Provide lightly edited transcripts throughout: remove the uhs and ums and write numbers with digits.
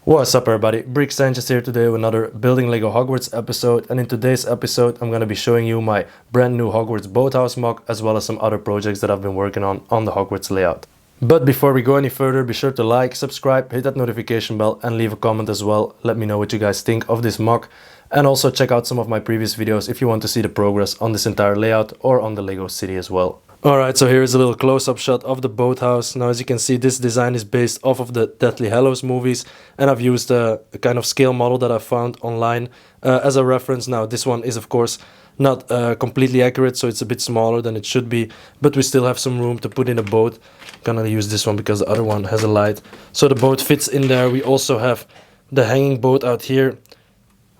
What's up everybody, Brick Sanchez here today with another Building Lego Hogwarts episode, and in today's episode I'm going to be showing you my brand new Hogwarts Boathouse Moc as well as some other projects that I've been working on the Hogwarts layout. But before we go any further, be sure to like, subscribe, hit that notification bell and leave a comment as well. Let me know what you guys think of this mock, and also check out some of my previous videos if you want to see the progress on this entire layout or on the Lego city as well. Alright, so here is a little close-up shot of the boathouse. Now as you can see, this design is based off of the Deathly Hallows movies, and I've used a kind of scale model that I found online as a reference. Now this one is of course not completely accurate, so it's a bit smaller than it should be, but we still have some room to put in a boat. I'm gonna use this one because the other one has a light, so the boat fits in there. We also have the hanging boat out here,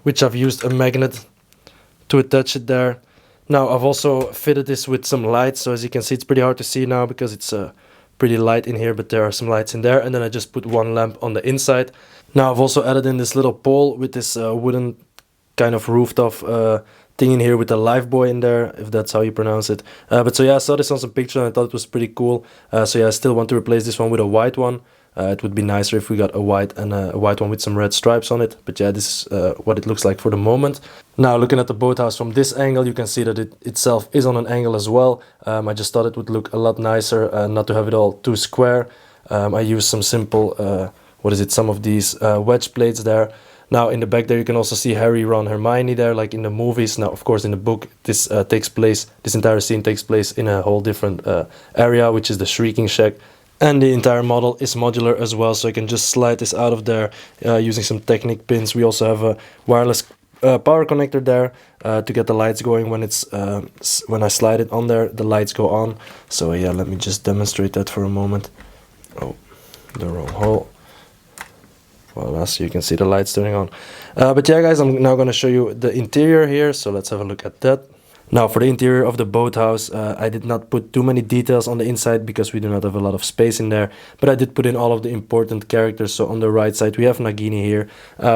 which I've used a magnet to attach it there. Now I've also fitted this with some lights, so as you can see it's pretty hard to see now because it's pretty light in here, but there are some lights in there, and then I just put one lamp on the inside. Now I've also added in this little pole with this wooden kind of roofed off thing in here with a live buoy in there, if that's how you pronounce it. But so yeah, I saw this on some pictures and I thought it was pretty cool. So yeah, I still want to replace this one with a white one. It would be nicer if we got a white and a white one with some red stripes on it. But yeah, this is what it looks like for the moment. Now looking at the boathouse from this angle, you can see that it itself is on an angle as well. I just thought it would look a lot nicer not to have it all too square. I used some simple, some of these wedge plates there. Now in the back there you can also see Harry, Ron, Hermione there like in the movies. Now of course in the book this entire scene takes place in a whole different area, which is the Shrieking Shack. And the entire model is modular as well, so I can just slide this out of there using some Technic pins. We also have a wireless power connector there to get the lights going. When I slide it on there, the lights go on. So yeah, let me just demonstrate that for a moment. Oh, the wrong hole. Well, so you can see the lights turning on. But yeah guys, I'm now going to show you the interior here, so let's have a look at that. Now for the interior of the boathouse, I did not put too many details on the inside because we do not have a lot of space in there, but I did put in all of the important characters. So on the right side we have Nagini here,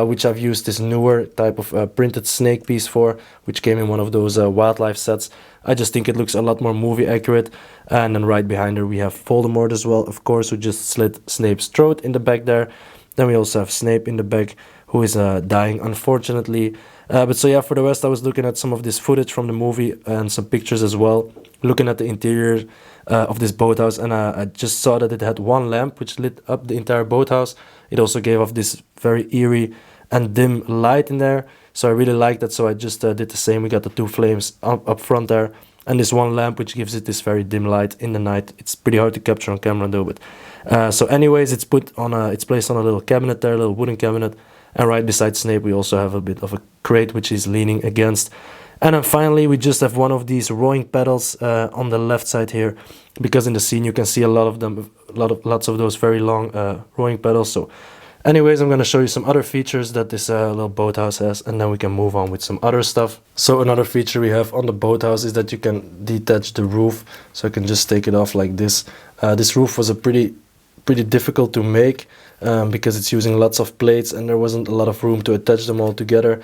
which I've used this newer type of printed snake piece for, which came in one of those wildlife sets. I just think it looks a lot more movie accurate. And then right behind her we have Voldemort as well, of course, who just slit Snape's throat in the back there. Then we also have Snape in the back, who is dying unfortunately. But so yeah, for the rest I was looking at some of this footage from the movie and some pictures as well, looking at the interior of this boathouse, and I just saw that it had one lamp which lit up the entire boathouse. It also gave off this very eerie and dim light in there, so I really liked that, so I just did the same. We got the two flames up front there, and this one lamp which gives it this very dim light in the night. It's pretty hard to capture on camera though, but so anyways, it's placed on a little cabinet there, a little wooden cabinet. And right beside Snape we also have a bit of a crate which he's leaning against. And then finally we just have one of these rowing pedals on the left side here, because in the scene you can see a lot of them, lots of those very long rowing pedals. So anyways, I'm going to show you some other features that this little boathouse has, and then we can move on with some other stuff. So another feature we have on the boathouse is that you can detach the roof, so I can just take it off like this. This roof was a pretty difficult to make because it's using lots of plates and there wasn't a lot of room to attach them all together.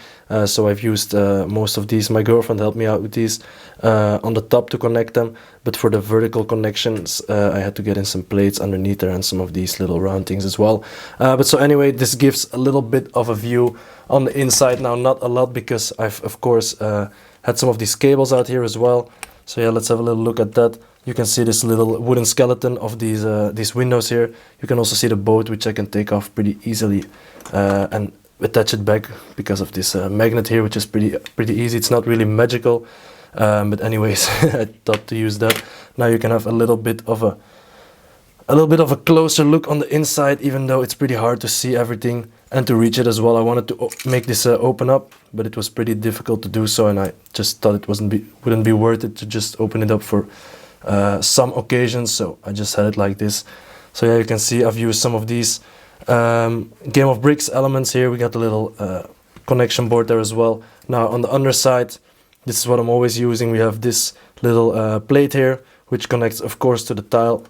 So I've used most of these. My girlfriend helped me out with these on the top to connect them, but for the vertical connections I had to get in some plates underneath there and some of these little round things as well. But so anyway, this gives a little bit of a view on the inside. Now not a lot because I've of course had some of these cables out here as well. So yeah, let's have a little look at that. You can see this little wooden skeleton of these windows here. You can also see the boat, which I can take off pretty easily and attach it back because of this magnet here, which is pretty easy. It's not really magical, but anyways, I thought to use that. Now you can have a little bit of a closer look on the inside, even though it's pretty hard to see everything and to reach it as well. I wanted to make this open up, but it was pretty difficult to do so, and I just thought it wouldn't be worth it to just open it up for some occasions, so I just had it like this. So yeah, you can see I've used some of these Game of Bricks elements here. We got the little connection board there as well. Now on the underside, this is what I'm always using. We have this little plate here, which connects of course to the tile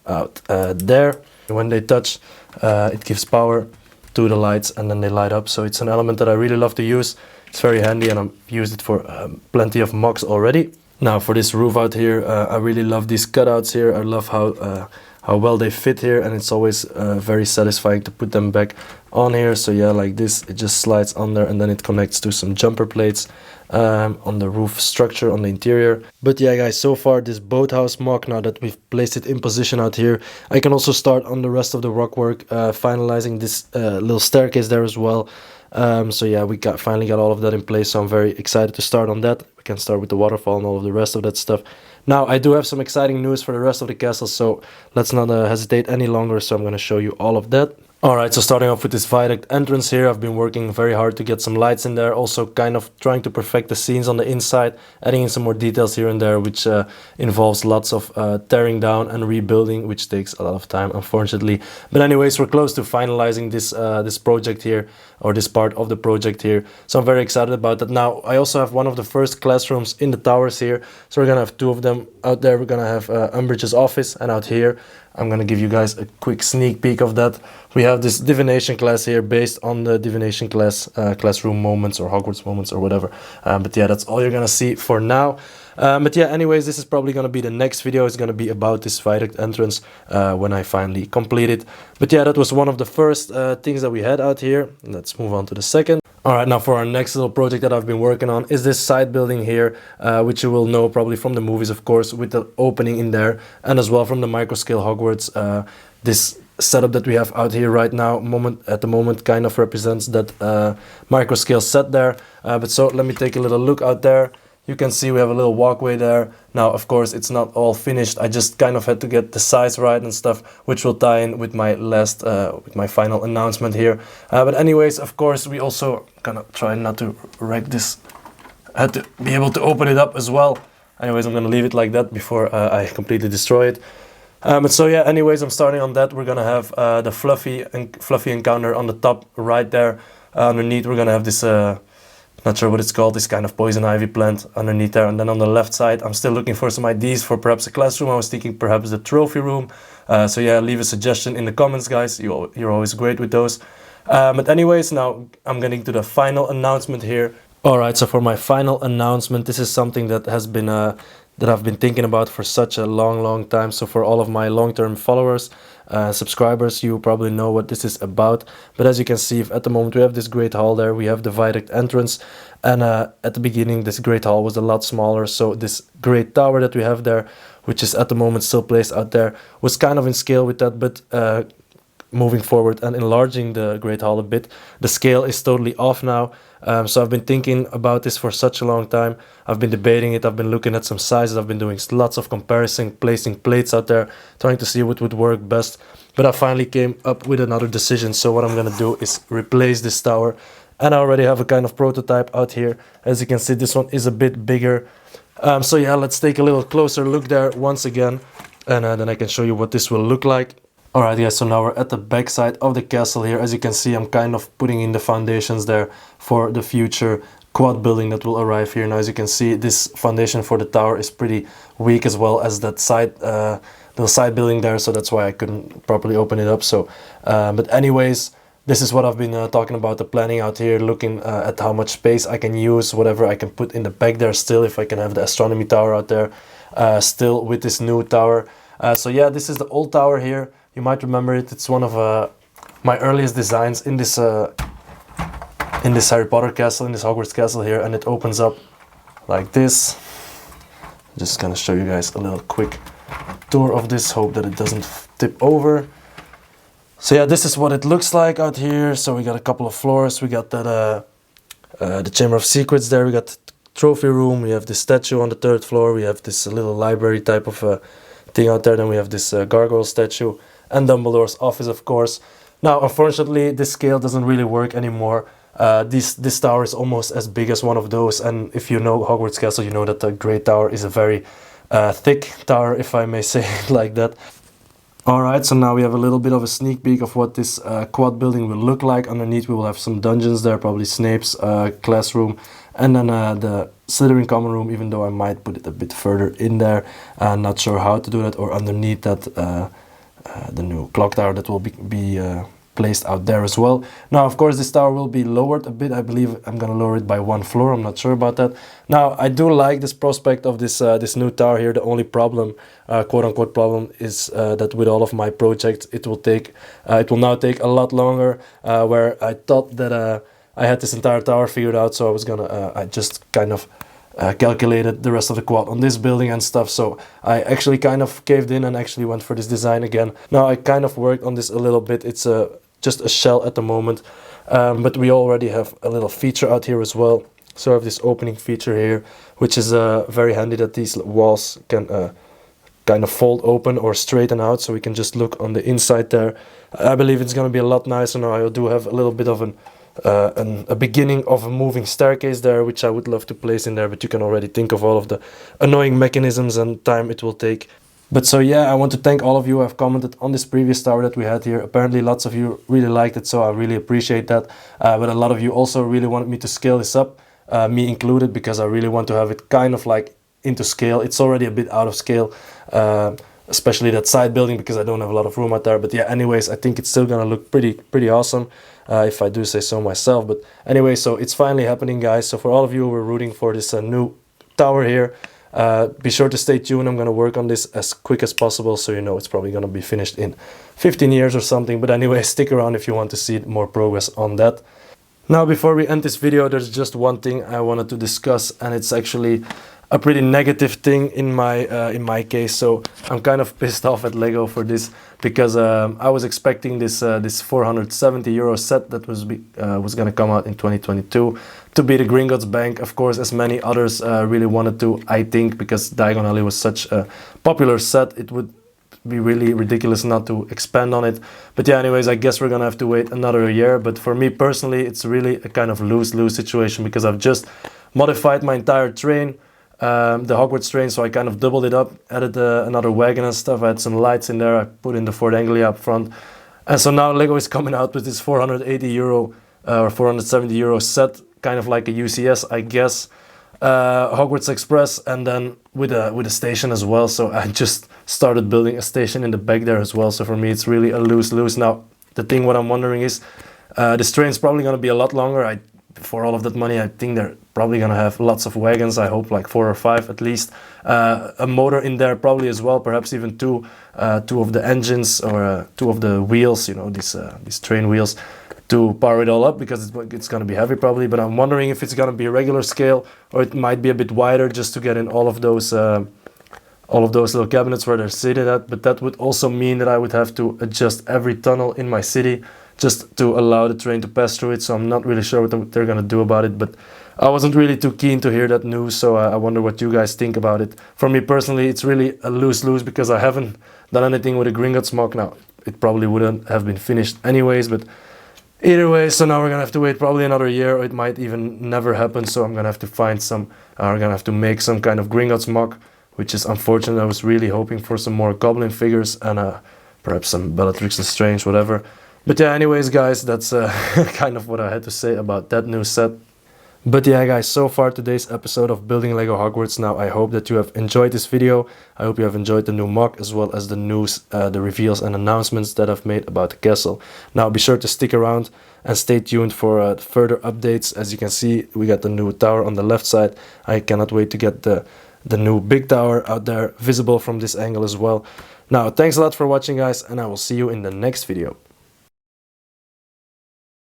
out there. When they touch, it gives power to the lights and then they light up. So it's an element that I really love to use. It's very handy and I've used it for plenty of mocks already. Now for this roof out here, I really love these cutouts here. I love how how well they fit here, and it's always very satisfying to put them back on here. So yeah, like this, it just slides on there and then it connects to some jumper plates on the roof structure on the interior. But yeah guys, so far this Boathouse Moc, now that we've placed it in position out here, I can also start on the rest of the rock work, finalizing this little staircase there as well. So yeah, we finally got all of that in place, so I'm very excited to start on that. We can start with the waterfall and all of the rest of that stuff. Now I do have some exciting news for the rest of the castle, so let's not hesitate any longer. So I'm going to show you all of that. Alright, so starting off with this viaduct entrance here, I've been working very hard to get some lights in there, also kind of trying to perfect the scenes on the inside, adding in some more details here and there, which involves lots of tearing down and rebuilding, which takes a lot of time, unfortunately. But anyways, we're close to finalizing this this project here, or this part of the project here, so I'm very excited about that. Now, I also have one of the first classrooms in the towers here, so we're gonna have two of them out there. We're gonna have Umbridge's office, and out here I'm gonna give you guys a quick sneak peek of that. We have this divination class here based on the divination class classroom moments or Hogwarts moments or whatever. But yeah, that's all you're gonna see for now. But yeah, anyways, this is probably gonna be the next video. It's gonna be about this viaduct entrance when I finally complete it. But yeah, that was one of the first things that we had out here. Let's move on to the second. Alright, now for our next little project that I've been working on is this side building here, which you will know probably from the movies, of course, with the opening in there, and as well from the microscale Hogwarts. This setup that we have out here right now, at the moment, kind of represents that microscale set there. But so let me take a little look out there. You can see we have a little walkway there. Now, of course, it's not all finished. I just kind of had to get the size right and stuff, which will tie in with my last, with my final announcement here. But anyways, of course, we also gonna try not to wreck this. I had to be able to open it up as well. Anyways, I'm gonna leave it like that before I completely destroy it. But so yeah, anyways, I'm starting on that. We're gonna have the fluffy encounter on the top right there. Underneath, we're gonna have this. Not sure what it's called, this kind of poison ivy plant underneath there. And then on the left side, I'm still looking for some ideas for perhaps a classroom. I was thinking perhaps the trophy room. So yeah, leave a suggestion in the comments, guys. You're always great with those. But anyways, now I'm getting to the final announcement here. Alright, so for my final announcement, this is something that has been that I've been thinking about for such a long time. So for all of my long-term followers, subscribers, you probably know what this is about. But as you can see, at the moment we have this great hall there, we have the viaduct entrance, and at the beginning this great hall was a lot smaller. So this great tower that we have there, which is at the moment still placed out there, was kind of in scale with that, but moving forward and enlarging the great hall a bit, the scale is totally off now. So I've been thinking about this for such a long time. I've been debating it, I've been looking at some sizes, I've been doing lots of comparison, placing plates out there, trying to see what would work best. But I finally came up with another decision. So what I'm gonna do is replace this tower, and I already have a kind of prototype out here. As you can see, this one is a bit bigger. So yeah, let's take a little closer look there once again, and then I can show you what this will look like. Alright guys, so now we're at the back side of the castle here. As you can see, I'm kind of putting in the foundations there for the future quad building that will arrive here. Now as you can see, this foundation for the tower is pretty weak, as well as that side, the side building there, so that's why I couldn't properly open it up. So, but anyways, this is what I've been talking about, the planning out here, looking at how much space I can use, whatever I can put in the back there still, if I can have the astronomy tower out there still with this new tower. So yeah, this is the old tower here. You might remember it. It's one of my earliest designs in this Harry Potter castle, in this Hogwarts castle here, and it opens up like this. Just gonna show you guys a little quick tour of this. Hope that it doesn't tip over. So yeah, this is what it looks like out here. So we got a couple of floors. We got that the Chamber of Secrets there. We got the trophy room. We have this statue on the 3rd floor. We have this little library type of thing out there. Then we have this gargoyle statue. And Dumbledore's office, of course. Now, unfortunately, this scale doesn't really work anymore. This tower is almost as big as one of those, and if you know Hogwarts Castle, you know that the Great Tower is a very thick tower, if I may say it like that. Alright, so now we have a little bit of a sneak peek of what this quad building will look like. Underneath we will have some dungeons there, probably Snape's classroom, and then the Slytherin common room, even though I might put it a bit further in there. Not sure how to do that, or underneath that the new clock tower that will be placed out there as well. Now, of course, this tower will be lowered a bit. I believe I'm gonna lower it by 1 floor. I'm not sure about that. Now, I do like this prospect of this this new tower here. The only problem, quote-unquote problem, is that with all of my projects, it will now take a lot longer. Where I thought that I had this entire tower figured out, so I was gonna I just kind of calculated the rest of the quad on this building and stuff, so I actually kind of caved in and actually went for this design again. Now, I kind of worked on this a little bit. It's just a shell at the moment, but we already have a little feature out here as well. So I have this opening feature here, which is very handy, that these walls can kind of fold open or straighten out, so we can just look on the inside there. I believe it's going to be a lot nicer now. I do have a little bit of a beginning of a moving staircase there, which I would love to place in there, but you can already think of all of the annoying mechanisms and time it will take. But so yeah, I want to thank all of you who have commented on this previous tower that we had here. Apparently lots of you really liked it, so I really appreciate that. But a lot of you also really wanted me to scale this up, me included, because I really want to have it kind of like into scale. It's already a bit out of scale, especially that side building, because I don't have a lot of room out there. But yeah, anyways, I think it's still gonna look pretty awesome, if I do say so myself. But anyway, so it's finally happening, guys. So for all of you who were rooting for this new tower here, be sure to stay tuned. I'm gonna work on this as quick as possible, so you know it's probably gonna be finished in 15 years or something. But anyway, stick around if you want to see more progress on that. Now, before we end this video, there's just one thing I wanted to discuss, and it's actually a pretty negative thing in my case. So I'm kind of pissed off at Lego for this, because I was expecting this this 470 euro set that was gonna come out in 2022 to be the Gringotts Bank, of course, as many others really wanted to, I think, because Diagon Alley was such a popular set. It would be really ridiculous not to expand on it. But yeah, anyways, I guess we're gonna have to wait another year. But for me personally, it's really a kind of lose-lose situation, because I've just modified my entire train, the Hogwarts train, so I kind of doubled it up, added another wagon and stuff. I had some lights in there, I put in the Fort Anglia up front, and so now Lego is coming out with this 480 euro or 470 euro set, kind of like a UCS, I guess, Hogwarts Express, and then with a station as well. So I just started building a station in the back there as well. So for me, it's really a lose-lose. Now, the thing what I'm wondering is, this train's probably going to be a lot longer. For all of that money, I think they're probably gonna have lots of wagons. I hope like 4 or 5 at least. A motor in there probably as well, perhaps even two of the engines, or 2 of the wheels, you know, these train wheels, to power it all up, because it's gonna be heavy probably. But I'm wondering if it's gonna be a regular scale, or it might be a bit wider, just to get in all of those little cabinets where they're seated at. But that would also mean that I would have to adjust every tunnel in my city just to allow the train to pass through it. So I'm not really sure what they're gonna do about it, but I wasn't really too keen to hear that news, so I wonder what you guys think about it. For me personally, it's really a lose-lose, because I haven't done anything with a Gringotts Moc. Now, it probably wouldn't have been finished anyways, but either way, so now we're gonna have to wait probably another year, or it might even never happen. So I'm gonna have to find we're gonna have to make some kind of Gringotts Moc, which is unfortunate. I was really hoping for some more Goblin figures and perhaps some Bellatrix Lestrange, whatever. But yeah, anyways, guys, that's kind of what I had to say about that new set. But yeah, guys, so far today's episode of Building Lego Hogwarts. Now, I hope that you have enjoyed this video. I hope you have enjoyed the new Moc, as well as the news, the reveals and announcements that I've made about the castle. Now, be sure to stick around and stay tuned for further updates. As you can see, we got the new tower on the left side. I cannot wait to get the new big tower out there visible from this angle as well. Now, thanks a lot for watching, guys, and I will see you in the next video.